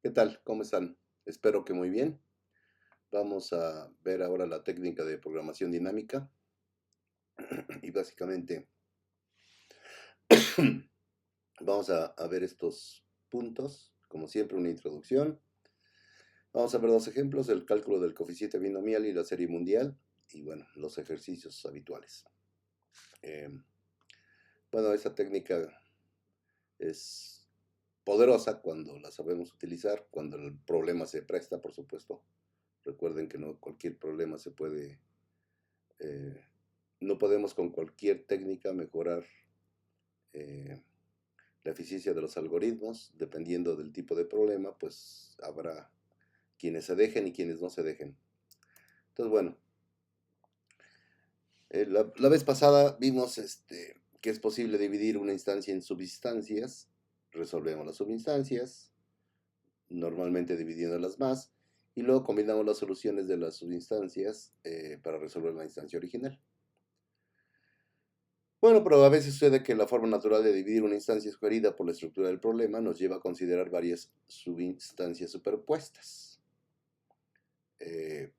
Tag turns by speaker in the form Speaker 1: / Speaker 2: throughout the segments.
Speaker 1: ¿Qué tal? ¿Cómo están? Espero que muy bien. Vamos a ver ahora la técnica de programación dinámica y básicamente vamos a ver estos puntos, como siempre una introducción. Vamos a ver dos ejemplos, el cálculo del coeficiente binomial y la serie mundial y bueno, los ejercicios habituales. Eh, bueno, esta técnica es poderosa cuando la sabemos utilizar, cuando el problema se presta, por supuesto. Recuerden que no cualquier problema se puede eh, no podemos con cualquier técnica mejorar eh, la eficiencia de los algoritmos. Dependiendo del tipo de problema, pues habrá quienes se dejen y quienes no se dejen. Entonces, bueno, la vez pasada vimos que es posible dividir una instancia en subinstancias. Resolvemos las subinstancias, normalmente dividiéndolas más, y luego combinamos las soluciones de las subinstancias para resolver la instancia original. Bueno, pero a veces sucede que la forma natural de dividir una instancia sugerida por la estructura del problema nos lleva a considerar varias subinstancias superpuestas. Eh,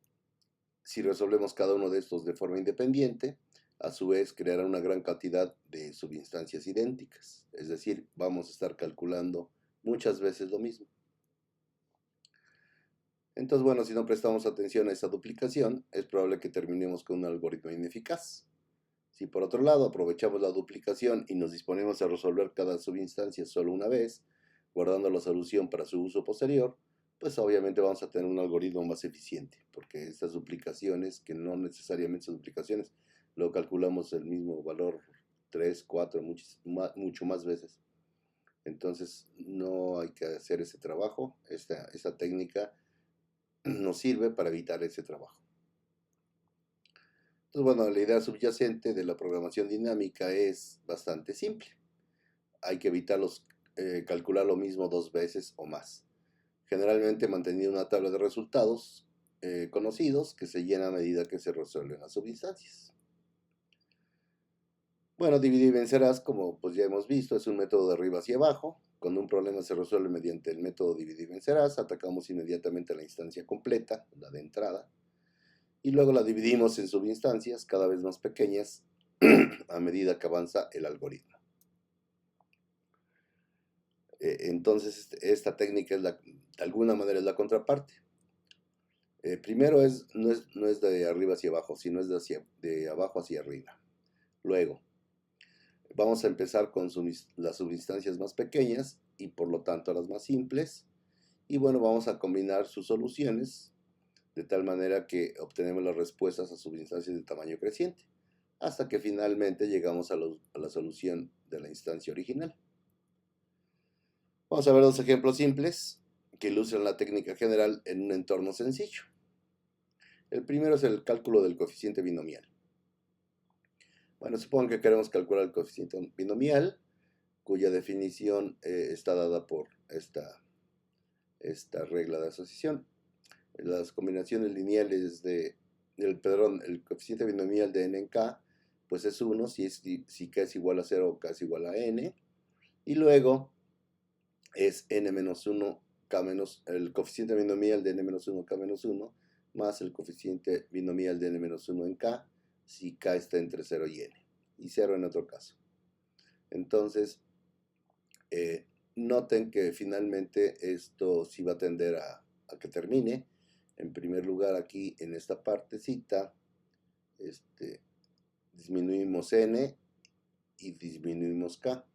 Speaker 1: si resolvemos cada uno de estos de forma independiente, a su vez creará una gran cantidad de subinstancias idénticas. Es decir, vamos a estar calculando muchas veces lo mismo. Entonces, bueno, si no prestamos atención a esta duplicación, es probable que terminemos con un algoritmo ineficaz. Si por otro lado aprovechamos la duplicación y nos disponemos a resolver cada subinstancia solo una vez, guardando la solución para su uso posterior, pues obviamente vamos a tener un algoritmo más eficiente, porque estas duplicaciones, que no necesariamente son duplicaciones, lo calculamos el mismo valor 3, 4, mucho más veces. Entonces no hay que hacer ese trabajo, esta técnica nos sirve para evitar ese trabajo. Entonces, bueno, la idea subyacente de la programación dinámica es bastante simple. Hay que calcular lo mismo dos veces o más. Generalmente manteniendo una tabla de resultados conocidos que se llena a medida que se resuelven las subinstancias. Bueno, dividir y vencerás, como pues ya hemos visto, es un método de arriba hacia abajo. Cuando un problema se resuelve mediante el método dividir y vencerás, atacamos inmediatamente la instancia completa, la de entrada, y luego la dividimos en subinstancias cada vez más pequeñas a medida que avanza el algoritmo. Entonces, esta técnica es de alguna manera es la contraparte. Primero no es de arriba hacia abajo, sino es de abajo hacia arriba. Luego, vamos a empezar con las subinstancias más pequeñas y por lo tanto las más simples. Y bueno, vamos a combinar sus soluciones de tal manera que obtenemos las respuestas a subinstancias de tamaño creciente, hasta que finalmente llegamos a la solución de la instancia original. Vamos a ver dos ejemplos simples que ilustran la técnica general en un entorno sencillo. El primero es el cálculo del coeficiente binomial. Bueno, supongo que queremos calcular el coeficiente binomial, cuya definición está dada por esta regla de asociación. Las combinaciones lineales el coeficiente binomial de n en k, pues es 1 si k es igual a 0 o k es igual a n. Y luego es n menos 1, el coeficiente binomial de n menos 1, k menos 1, más el coeficiente binomial de n menos 1 en k, si k está entre 0 y n, y 0 en otro caso. Entonces, noten que finalmente esto sí va a tender a que termine. En primer lugar, aquí en esta partecita, disminuimos n y disminuimos k.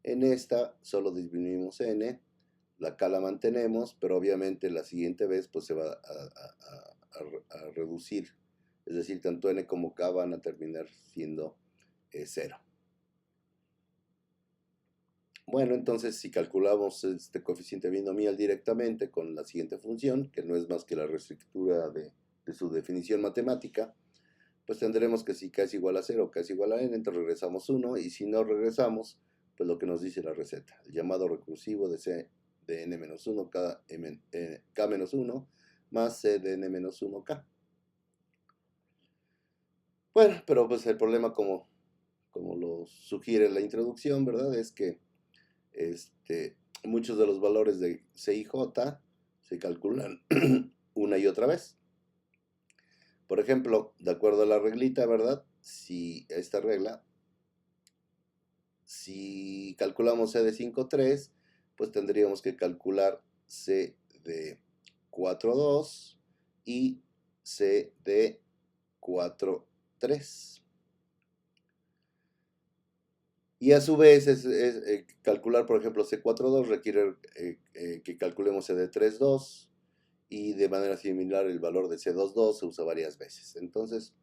Speaker 1: En esta solo disminuimos n, la k la mantenemos, pero obviamente la siguiente vez pues se va a reducir. Es decir, tanto n como k van a terminar siendo 0. Bueno, entonces si calculamos este coeficiente binomial directamente con la siguiente función, que no es más que la reestructura de su definición matemática, pues tendremos que si k es igual a 0, k es igual a n, entonces regresamos 1, y si no regresamos, pues lo que nos dice la receta, el llamado recursivo de c de n-1, k-1, más c de n-1k. Bueno, pero pues el problema como lo sugiere la introducción, ¿verdad? Es que muchos de los valores de C y J se calculan una y otra vez. Por ejemplo, de acuerdo a la reglita, ¿verdad? Si esta regla, si calculamos C de 5,3, pues tendríamos que calcular C de 4,2 y C de 4,3. Y a su vez, calcular, por ejemplo, C4,2 requiere que calculemos C de 3,2 y de manera similar el valor de C2,2 se usa varias veces. Entonces,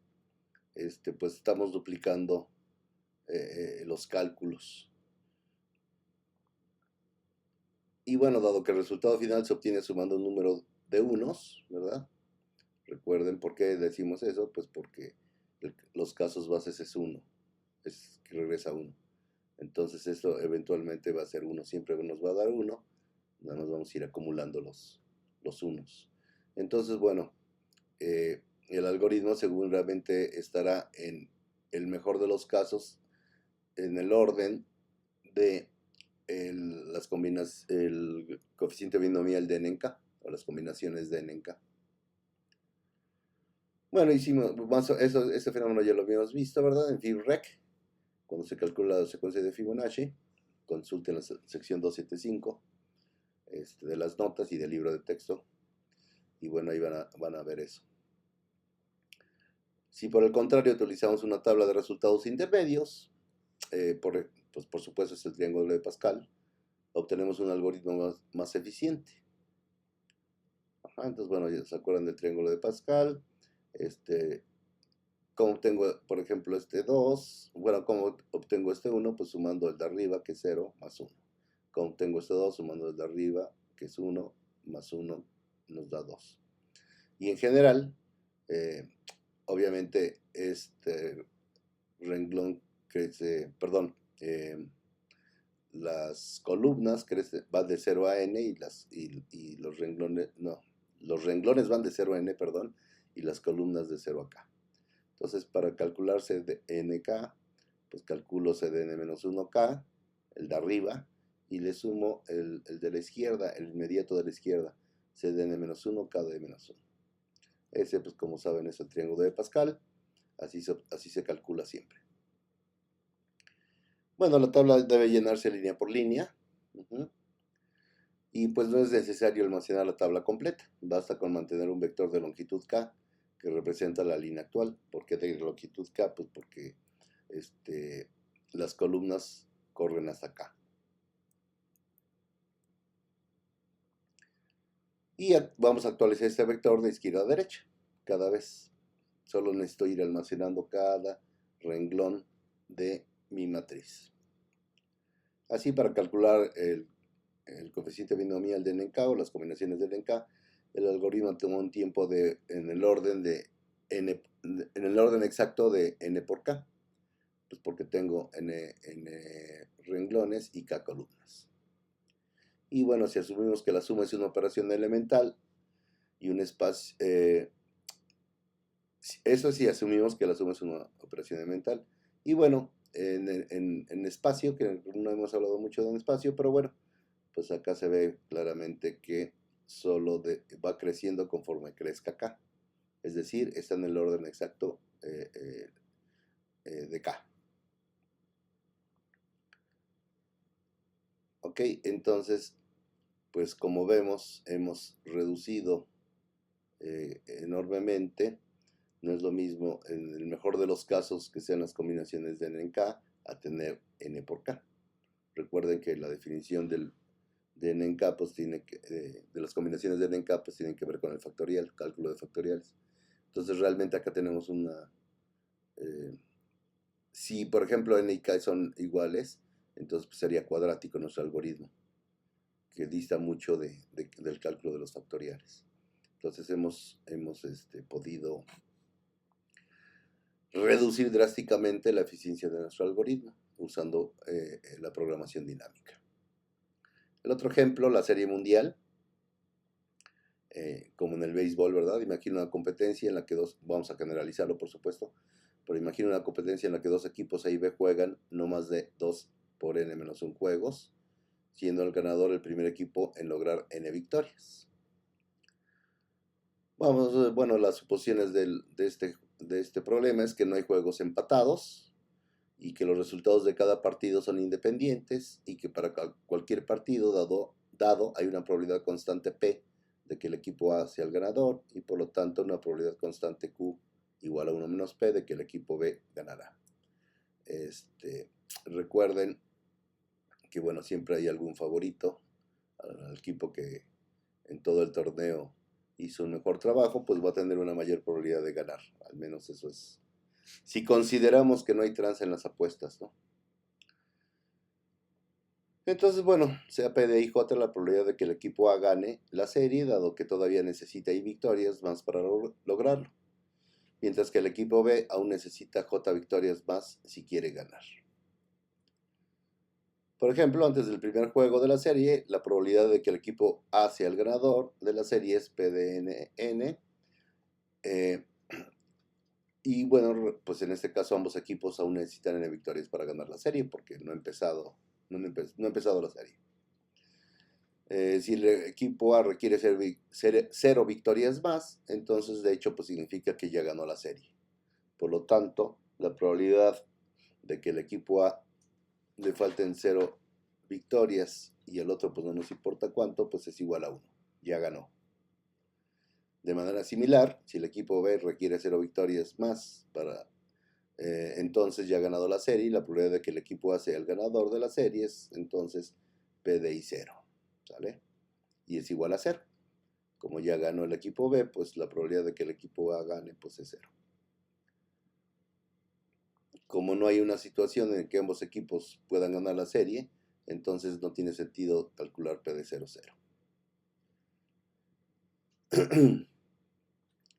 Speaker 1: pues estamos duplicando los cálculos. Y bueno, dado que el resultado final se obtiene sumando un número de unos, ¿verdad? Recuerden por qué decimos eso, pues porque los casos bases es 1, es que regresa 1. Entonces esto eventualmente va a ser 1, siempre nos va a dar 1, nada más vamos a ir acumulando los unos. Entonces, bueno, el algoritmo seguramente estará en el mejor de los casos en el orden de el coeficiente binomial de Nenka, o las combinaciones de Nenka. Bueno, hicimos ese fenómeno ya lo habíamos visto, ¿verdad? En FibRec, cuando se calcula la secuencia de Fibonacci. Consulten la sección 275 de las notas y del libro de texto. Y bueno, ahí van a ver eso. Si por el contrario utilizamos una tabla de resultados intermedios, pues por supuesto es el triángulo de Pascal, obtenemos un algoritmo más eficiente. Entonces, bueno, ya se acuerdan del triángulo de Pascal. ¿Cómo obtengo, por ejemplo, 2? Bueno, ¿cómo obtengo 1? Pues sumando el de arriba, que es 0, más 1. ¿Cómo obtengo 2? Sumando el de arriba, que es 1, más 1, nos da 2. Y en general, obviamente, renglón crece, perdón, las columnas van de 0 a n y los renglones, no, los renglones van de 0 a n, perdón, y las columnas de 0 a k. Entonces, para calcular C de nk, pues calculo C de n-1k, el de arriba, y le sumo el de la izquierda, el inmediato de la izquierda, C de n-1, k de n-1. Ese, pues como saben, es el triángulo de Pascal, así se calcula siempre. Bueno, la tabla debe llenarse línea por línea. Y pues no es necesario almacenar la tabla completa, basta con mantener un vector de longitud k que representa la línea actual. ¿Por qué de longitud k? Pues porque las columnas corren hasta acá. Y vamos a actualizar este vector de izquierda a derecha cada vez. Solo necesito ir almacenando cada renglón de mi matriz. Así, para calcular el coeficiente binomial de Nenka o las combinaciones de Nenka, el algoritmo toma un tiempo en el orden exacto de n por k, pues porque tengo n renglones y k columnas. Y bueno, si asumimos que la suma es una operación elemental y un espacio, eso sí, asumimos que la suma es una operación elemental. Y bueno, en espacio, que no hemos hablado mucho de un espacio, pero bueno, pues acá se ve claramente que solo va creciendo conforme crezca k. Es decir, está en el orden exacto de k. Ok, entonces, pues como vemos, hemos reducido enormemente. No es lo mismo, en el mejor de los casos, que sean las combinaciones de n en k a tener n por k. Recuerden que la definición de n en k, pues de las combinaciones de n en k, pues tienen que ver con el factorial, cálculo de factoriales. Entonces realmente acá tenemos una... si por ejemplo n y k son iguales, entonces pues, sería cuadrático nuestro algoritmo, que dista mucho del cálculo de los factoriales. Entonces hemos podido reducir drásticamente la eficiencia de nuestro algoritmo usando la programación dinámica. El otro ejemplo, la serie mundial, como en el béisbol, ¿verdad? Imagina una competencia en la que vamos a generalizarlo por supuesto, pero imagina una competencia en la que dos equipos A y B juegan no más de 2 por n-1 juegos, siendo el ganador el primer equipo en lograr n victorias. Bueno, las suposiciones de este problema es que no hay juegos empatados y que los resultados de cada partido son independientes y que para cualquier partido dado hay una probabilidad constante P de que el equipo A sea el ganador y por lo tanto una probabilidad constante Q igual a 1 menos P de que el equipo B ganará. Recuerden que bueno, siempre hay algún favorito al equipo que en todo el torneo hizo un mejor trabajo, pues va a tener una mayor probabilidad de ganar. Al menos eso es, si consideramos que no hay trance en las apuestas, ¿no? Entonces, bueno, sea P de I, J la probabilidad de que el equipo A gane la serie, dado que todavía necesita I victorias más para lograrlo, mientras que el equipo B aún necesita J victorias más si quiere ganar. Por ejemplo, antes del primer juego de la serie, la probabilidad de que el equipo A sea el ganador de la serie es P de N. Y bueno, pues en este caso ambos equipos aún necesitan N victorias para ganar la serie porque no ha empezado la serie. Si el equipo A requiere 0 victorias más, entonces de hecho pues significa que ya ganó la serie. Por lo tanto, la probabilidad de que el equipo A le falten 0 victorias y el otro pues no nos importa cuánto, pues es igual a 1. Ya ganó. De manera similar, si el equipo B requiere 0 victorias más para entonces ya ha ganado la serie, y la probabilidad de que el equipo A sea el ganador de la serie es entonces P de I 0, ¿sale? Y es igual a 0. Como ya ganó el equipo B, pues la probabilidad de que el equipo A gane pues es 0. Como no hay una situación en que ambos equipos puedan ganar la serie, entonces no tiene sentido calcular P de 0, 0.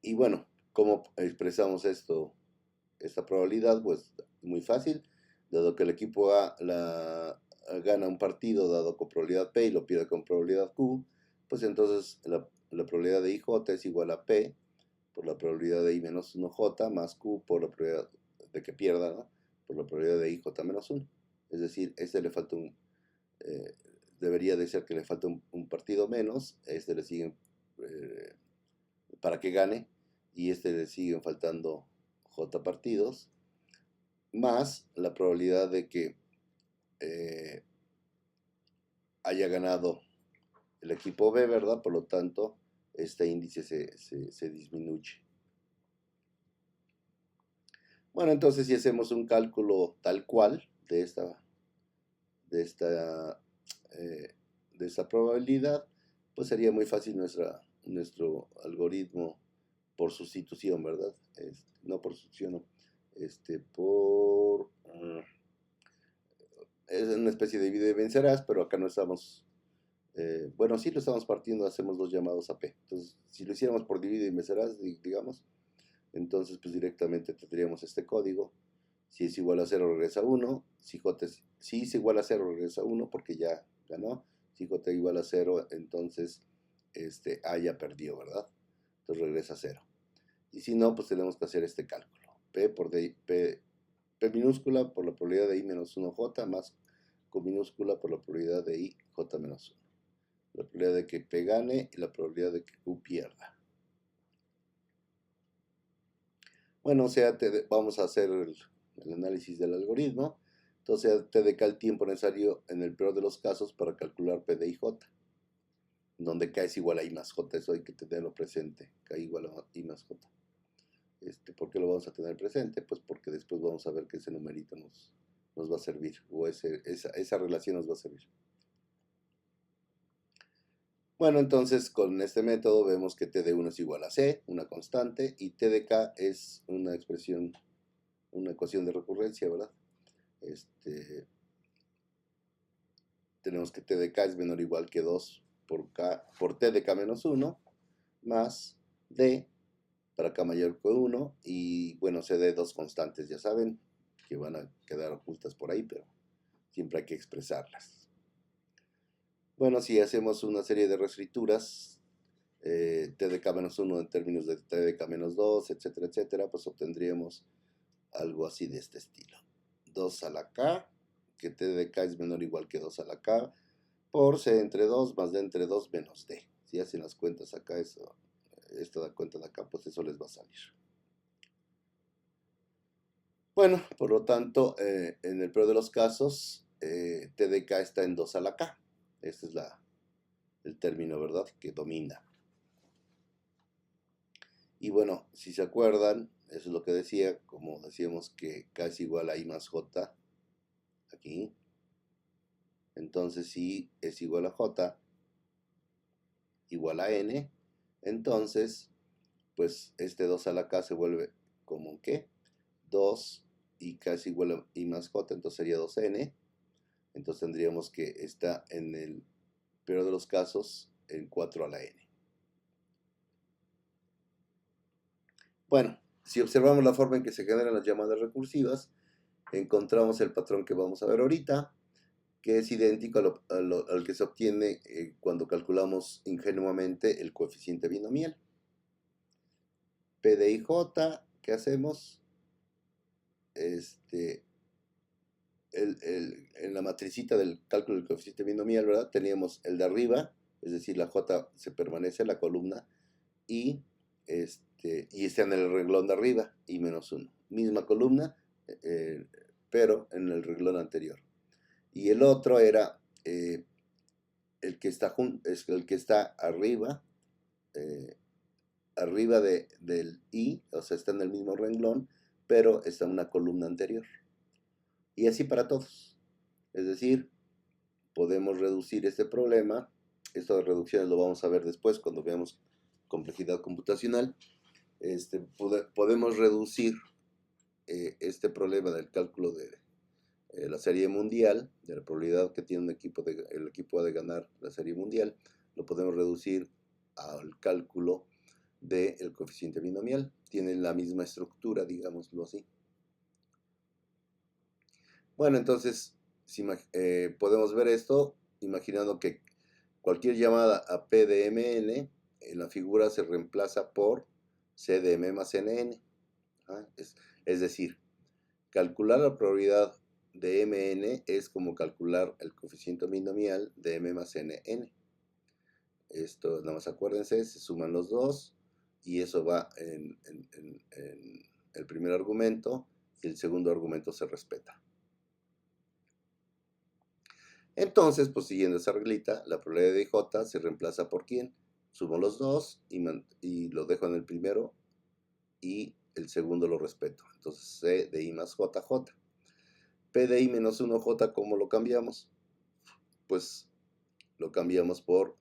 Speaker 1: Y bueno, ¿cómo expresamos esta probabilidad? Pues muy fácil, dado que el equipo A gana un partido dado con probabilidad P y lo pierde con probabilidad Q, pues entonces la probabilidad de IJ es igual a P por la probabilidad de I menos 1J más Q por la probabilidad de que pierda, ¿no? Por la probabilidad de IJ menos 1. Es decir, le falta debería de ser que le falta un partido menos, le siguen para que gane, y le siguen faltando J partidos, más la probabilidad de que haya ganado el equipo B, ¿verdad? Por lo tanto, este índice se disminuye. Bueno, entonces si hacemos un cálculo tal cual de esta probabilidad, pues sería muy fácil nuestro algoritmo por sustitución, ¿verdad? No por sustitución, no. Es una especie de divide y vencerás, pero acá no estamos, bueno, sí lo estamos partiendo, hacemos dos llamados a P. Entonces, si lo hiciéramos por divide y vencerás, digamos, entonces pues directamente tendríamos este código. Si es igual a 0 regresa 1, si es igual a 0 regresa 1 porque ya ganó, si J es igual a 0, entonces A ya perdió, ¿verdad? Entonces regresa 0. Y si no, pues tenemos que hacer este cálculo. P minúscula por la probabilidad de I menos 1J más Q minúscula por la probabilidad de I J menos 1. La probabilidad de que P gane y la probabilidad de que Q pierda. Bueno, o sea, vamos a hacer el análisis del algoritmo. Entonces, te dedica el tiempo necesario en el peor de los casos para calcular P de IJ, donde K es igual a I más J. Eso hay que tenerlo presente. K igual a I más J. ¿Por qué lo vamos a tener presente? Pues porque después vamos a ver que ese numerito nos va a servir, o esa relación nos va a servir. Bueno, entonces con este método vemos que T de 1 es igual a C, una constante, y T de K es una expresión, una ecuación de recurrencia, ¿verdad? Tenemos que T de K es menor o igual que 2 por T de K menos 1, más D para K mayor que 1, y bueno, se dé dos constantes, ya saben, que van a quedar ocultas por ahí, pero siempre hay que expresarlas. Bueno, si hacemos una serie de reescrituras, T de K menos 1 en términos de T de K menos 2, etcétera, etcétera, pues obtendríamos algo así de este estilo. 2 a la K, que T de K es menor o igual que 2 a la K, por C entre 2 más D entre 2 menos D. Si hacen las cuentas acá, esta da cuenta de acá, pues eso les va a salir. Bueno, por lo tanto, en el peor de los casos, T de K está en 2 a la K. Este es el término, ¿verdad?, que domina. Y bueno, si se acuerdan, eso es lo que decía, como decíamos que K es igual a I más J, aquí. Entonces, si es igual a J, igual a N, entonces, pues este 2 a la K se vuelve como ¿qué? 2 y K es igual a I más J, entonces sería 2N. Entonces tendríamos que está en el peor de los casos en 4 a la N. Bueno, si observamos la forma en que se generan las llamadas recursivas, encontramos el patrón que vamos a ver ahorita, que es idéntico al que se obtiene cuando calculamos ingenuamente el coeficiente binomial. P de IJ, ¿qué hacemos? En la matricita del cálculo del coeficiente binomial, ¿verdad? Teníamos el de arriba, es decir, la J se permanece en la columna, y está en el renglón de arriba, I menos 1. Misma columna, pero en el renglón anterior. Y el otro era el que está arriba, arriba del I, o sea, está en el mismo renglón, pero está en una columna anterior. Y así para todos. Es decir, podemos reducir este problema. Esto de reducciones lo vamos a ver después cuando veamos complejidad computacional. Podemos reducir este problema del cálculo de la serie mundial, de la probabilidad que tiene el equipo A de ganar la serie mundial, lo podemos reducir al cálculo del coeficiente binomial. Tiene la misma estructura, digámoslo así. Bueno, entonces podemos ver esto imaginando que cualquier llamada a P de Mn en la figura se reemplaza por C de M más Nn. Es decir, calcular la probabilidad de Mn es como calcular el coeficiente binomial de M más Nn. Esto, nada más acuérdense, se suman los dos y eso va en el primer argumento y el segundo argumento se respeta. Entonces, pues siguiendo esa reglita, la probabilidad de J se reemplaza por ¿quién? Sumo los dos y lo dejo en el primero y el segundo lo respeto. Entonces, C de I más JJ. P de I menos 1J, ¿cómo lo cambiamos? Pues lo cambiamos por,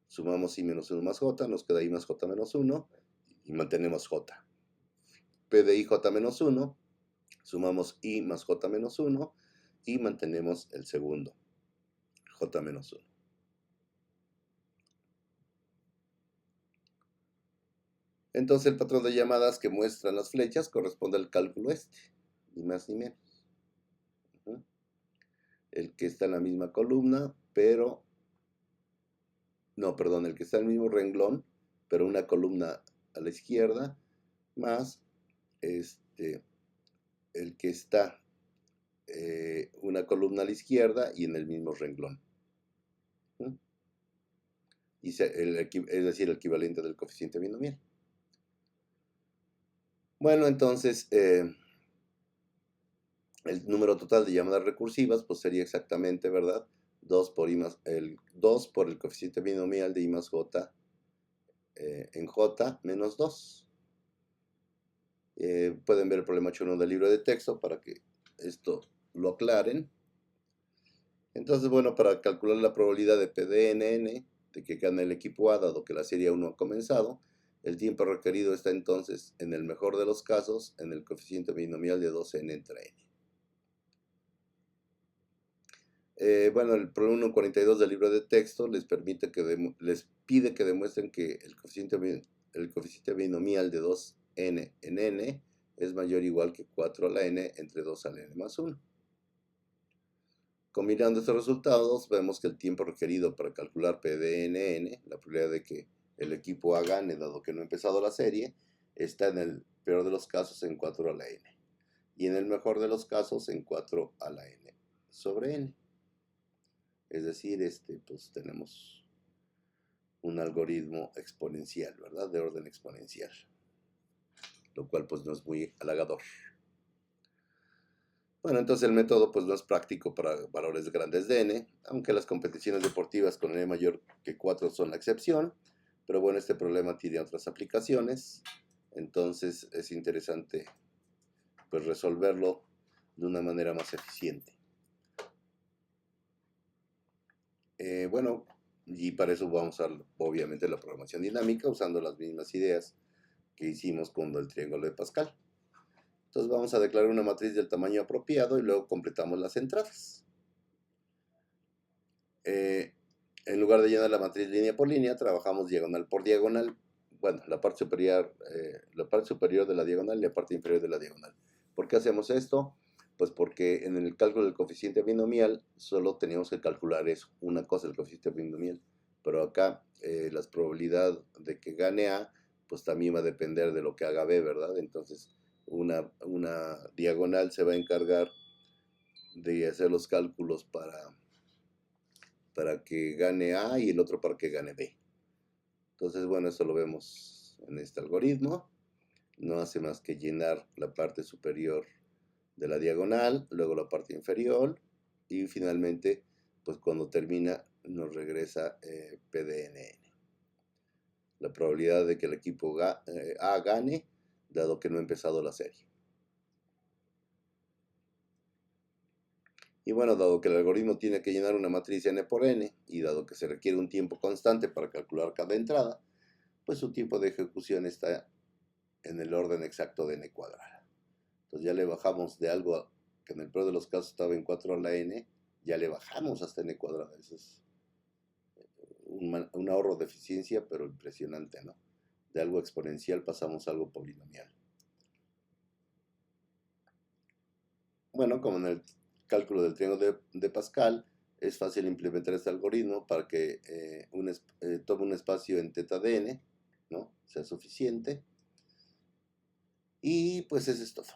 Speaker 1: sumamos I menos 1 más J, nos queda I más J menos 1 y mantenemos J. P de IJ menos 1, sumamos I más J menos 1 y mantenemos el segundo, J menos 1. Entonces el patrón de llamadas que muestran las flechas corresponde al cálculo ni más ni menos. El que está en la misma columna, pero... No, perdón, el que está en el mismo renglón, pero una columna a la izquierda, más el que está una columna a la izquierda y en el mismo renglón. Es decir, el equivalente del coeficiente binomial. Bueno, entonces, el número total de llamadas recursivas pues sería exactamente, ¿verdad? 2 por el coeficiente binomial de I más J en J menos 2. Pueden ver el problema 8.1 del libro de texto para que esto lo aclaren. Entonces, bueno, para calcular la probabilidad de PDNN de que gane el equipo A, dado que la serie 1 ha comenzado, el tiempo requerido está entonces, en el mejor de los casos, en el coeficiente binomial de 2n entre n. Bueno, el problema 1.42 del libro de texto les pide que demuestren que el coeficiente binomial de 2n en n es mayor o igual que 4 a la n entre 2 a la n más 1. Combinando estos resultados, vemos que el tiempo requerido para calcular PDNN, la probabilidad de que el equipo A gane, dado que no ha empezado la serie, está en el peor de los casos en 4 a la n. Y en el mejor de los casos en 4 a la n sobre n. Es decir, pues tenemos un algoritmo exponencial, ¿verdad? De orden exponencial, lo cual pues no es muy halagador. Bueno, entonces el método pues no es práctico para valores grandes de n, aunque las competiciones deportivas con n mayor que 4 son la excepción, pero bueno, este problema tiene otras aplicaciones, entonces es interesante pues resolverlo de una manera más eficiente. Bueno, y para eso vamos a usar obviamente la programación dinámica usando las mismas ideas que hicimos con el triángulo de Pascal. Entonces vamos a declarar una matriz del tamaño apropiado y luego completamos las entradas. En lugar de llenar la matriz línea por línea, trabajamos diagonal por diagonal. Bueno, la parte superior de la diagonal y la parte inferior de la diagonal. ¿Por qué hacemos esto? Pues porque en el cálculo del coeficiente binomial solo teníamos que calcular eso, una cosa, el coeficiente binomial. Pero acá la probabilidad de que gane A, pues también va a depender de lo que haga B, ¿verdad? Entonces una diagonal se va a encargar de hacer los cálculos para que gane A y el otro para que gane B. Entonces, bueno, eso lo vemos en este algoritmo. No hace más que llenar la parte superior de la diagonal, luego la parte inferior y finalmente, pues cuando termina nos regresa PDNN. La probabilidad de que el equipo A gane, dado que no ha empezado la serie. Y bueno, dado que el algoritmo tiene que llenar una matriz n por n, y dado que se requiere un tiempo constante para calcular cada entrada, pues su tiempo de ejecución está en el orden exacto de n cuadrada. Entonces ya le bajamos de algo que en el peor de los casos estaba en 4 a la n, ya le bajamos hasta n cuadrada. Eso es un ahorro de eficiencia, pero impresionante, ¿no? De algo exponencial pasamos a algo polinomial. Bueno, como en el cálculo del triángulo de Pascal, es fácil implementar este algoritmo para que tome un espacio en θ de n, ¿no? Sea suficiente. Y pues eso es todo.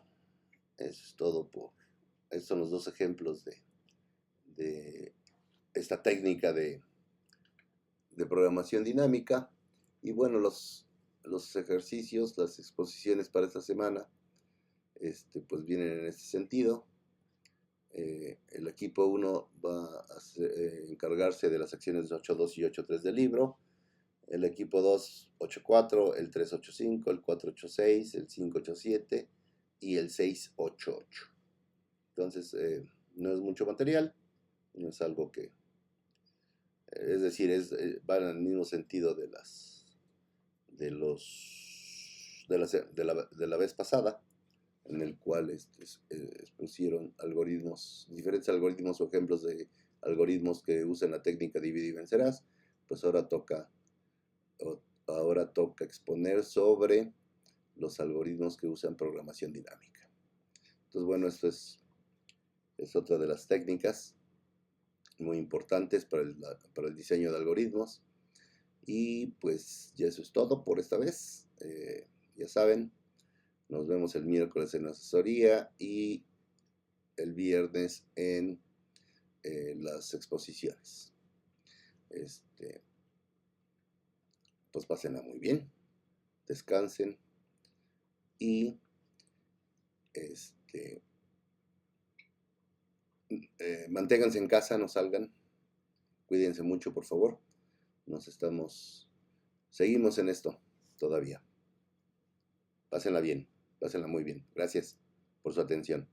Speaker 1: Eso es todo estos son los dos ejemplos de esta técnica de programación dinámica. Y bueno, los ejercicios, las exposiciones para esta semana, pues vienen en este sentido. El equipo 1 va a encargarse de las secciones 8.2 y 8.3 del libro. El equipo 2, 8.4, el 3.8.5, el 4.8.6, el 5.8.7 y el 6.8.8. Entonces, no es mucho material, no es algo que... es decir, va en el mismo sentido de la vez pasada, en el cual expusieron diferentes algoritmos o ejemplos de algoritmos que usan la técnica divide y vencerás. Pues ahora toca exponer sobre los algoritmos que usan programación dinámica. Entonces, bueno, esto es otra de las técnicas muy importantes para el diseño de algoritmos. Y pues ya eso es todo por esta vez. Ya saben, nos vemos el miércoles en la asesoría y el viernes en las exposiciones. Pues pásenla muy bien, descansen y manténganse en casa, no salgan, cuídense mucho, por favor. Seguimos en esto todavía. Pásenla bien, pásenla muy bien. Gracias por su atención.